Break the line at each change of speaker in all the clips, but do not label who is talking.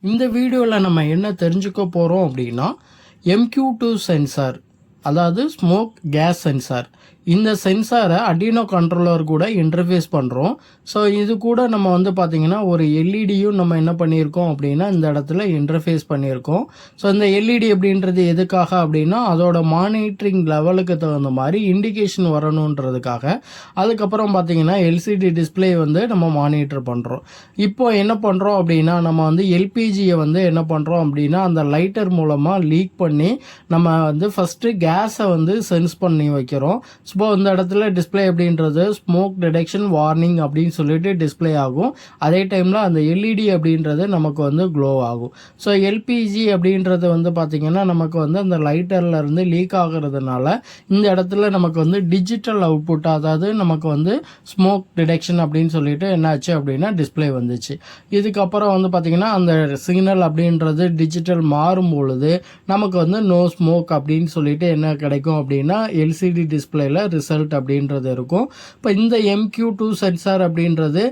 இந்த வீடியோவில் நம்ம என்ன தெரிஞ்சுக்க போகிறோம் அப்படின்னா MQ2 சென்சார், அதாவது ஸ்மோக் கேஸ் சென்சார். இந்த சென்சாரை அடினோ கண்ட்ரோலர் கூட இன்டர்ஃபேஸ் பண்ணுறோம். ஸோ இது கூட நம்ம வந்து பார்த்திங்கன்னா ஒரு எல்இடியும் நம்ம என்ன பண்ணியிருக்கோம் அப்படின்னா இந்த இடத்துல இன்டர்ஃபேஸ் பண்ணியிருக்கோம். ஸோ இந்த எல்இடி அப்படின்றது எதுக்காக அப்படின்னா அதோட மானிட்டரிங் லெவலுக்கு தகுந்த மாதிரி இண்டிகேஷன் வரணுன்றதுக்காக. அதுக்கப்புறம் பார்த்திங்கன்னா எல்சிடி டிஸ்பிளே வந்து நம்ம மானிட்டர் பண்ணுறோம். இப்போ என்ன பண்ணுறோம் அப்படின்னா நம்ம வந்து எல்பிஜியை வந்து என்ன பண்ணுறோம் அப்படின்னா அந்த லைட்டர் மூலமாக லீக் பண்ணி நம்ம வந்து ஃபஸ்ட்டு கேஸை வந்து சென்ஸ் பண்ணி வைக்கிறோம். ஸோ இந்த இடத்துல டிஸ்பிளே அப்படின்றது ஸ்மோக் டிடெக்ஷன் வார்னிங் அப்படின்னு சொல்லிட்டு டிஸ்பிளே ஆகும். அதே டைமில் அந்த எல்இடி அப்படின்றது நமக்கு வந்து க்ளோ ஆகும். ஸோ எல்பிஜி அப்படின்றது வந்து பார்த்திங்கன்னா நமக்கு வந்து அந்த லைட்டர்லேருந்து லீக் ஆகிறதுனால இந்த இடத்துல நமக்கு வந்து டிஜிட்டல் அவுட்புட், அதாவது நமக்கு வந்து ஸ்மோக் டிடெக்ஷன் அப்படின்னு சொல்லிட்டு என்னாச்சு அப்படின்னா டிஸ்பிளே வந்துச்சு. இதுக்கப்புறம் வந்து பார்த்திங்கன்னா அந்த சிக்னல் அப்படின்றது டிஜிட்டல் மாறும் பொழுது நமக்கு வந்து நோ ஸ்மோக் அப்படின்னு சொல்லிட்டு என்ன கிடைக்கும் அப்படின்னா எல்சிடி டிஸ்பிளேல ரிசல்ட் அப்படின்றது இருக்கும். இப்போ இந்த MQ2 சென்சார் அப்படின்றது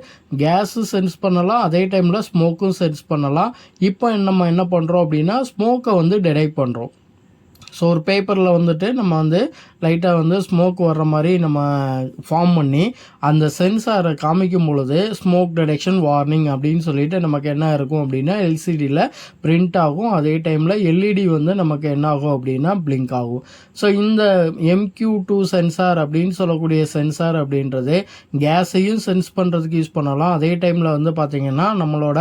கேஸு சென்ஸ் பண்ணலாம், அதே டைமில் ஸ்மோக்கும் சென்ஸ் பண்ணலாம். இப்போ நம்ம என்ன பண்ணுறோம் அப்படின்னா ஸ்மோக்கை வந்து டிடெக்ட் பண்ணுறோம். ஸோ ஒரு பேப்பரில் வந்துட்டு நம்ம வந்து லைட்டாக வந்து ஸ்மோக் வர்ற மாதிரி நம்ம ஃபார்ம் பண்ணி அந்த சென்சாரை காமிக்கும் பொழுது ஸ்மோக் டிடெக்ஷன் வார்னிங் அப்படின்னு சொல்லிட்டு நமக்கு என்ன இருக்கும் அப்படின்னா எல்சிடியில் பிரிண்ட் ஆகும். அதே டைமில் எல்இடி வந்து நமக்கு என்ன ஆகும் அப்படின்னா பிளிங்க் ஆகும். ஸோ இந்த MQ2 சென்சார் அப்படின்னு சொல்லக்கூடிய சென்சார் அப்படின்றது கேஸையும் சென்ஸ் பண்ணுறதுக்கு யூஸ் பண்ணலாம். அதே டைமில் வந்து பார்த்திங்கன்னா நம்மளோட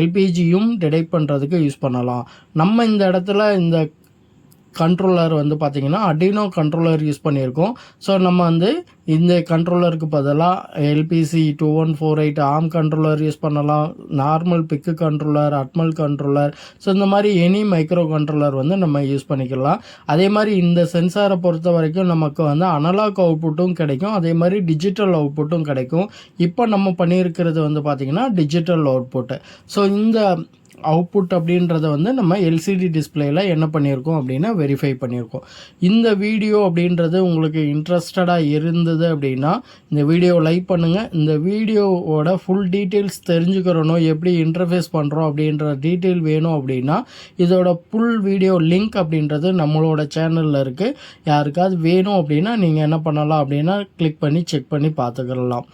எல்பிஜியும் டிடெக்ட் பண்ணுறதுக்கு யூஸ் பண்ணலாம். நம்ம இந்த இடத்துல இந்த கண்ட்ரோலர் வந்து பார்த்திங்கன்னா அடினோ கண்ட்ரோலர் யூஸ் பண்ணியிருக்கோம். ஸோ நம்ம வந்து இந்த கண்ட்ரோலருக்கு பதிலாக LPC 2148 ஆர்ம் கண்ட்ரோலர் யூஸ் பண்ணலாம், நார்மல் பிக்கு கண்ட்ரோலர், அட்மல் கண்ட்ரோலர். ஸோ இந்த மாதிரி எனி மைக்ரோ கண்ட்ரோலர் வந்து நம்ம யூஸ் பண்ணிக்கலாம். அதே மாதிரி இந்த சென்சாரை பொறுத்த வரைக்கும் நமக்கு வந்து அனலாக் அவுட்புட்டும் கிடைக்கும், அதே மாதிரி டிஜிட்டல் அவுட்புட்டும் கிடைக்கும். இப்போ நம்ம பண்ணியிருக்கிறது வந்து பார்த்திங்கன்னா டிஜிட்டல் அவுட்புட்டு. ஸோ இந்த அவுட்புட் அப்படின்றத வந்து நம்ம எல்சிடி டிஸ்பிளேயில் என்ன பண்ணியிருக்கோம் அப்படின்னா வெரிஃபை பண்ணியிருக்கோம். இந்த வீடியோ அப்படின்றது உங்களுக்கு இன்ட்ரெஸ்டடாக இருந்தது அப்படின்னா இந்த வீடியோவை லைக் பண்ணுங்கள். இந்த வீடியோவோட ஃபுல் டீட்டெயில்ஸ் தெரிஞ்சுக்கிறணும், எப்படி இன்டர்ஃபேஸ் பண்ணுறோம் அப்படின்ற டீட்டெயில் வேணும் அப்படின்னா இதோட ஃபுல் வீடியோ லிங்க் அப்படின்றது நம்மளோட சேனலில் இருக்குது. யாருக்காவது வேணும் அப்படின்னா நீங்கள் என்ன பண்ணலாம் அப்படின்னா கிளிக் பண்ணி செக் பண்ணி பார்த்துக்கலாம்.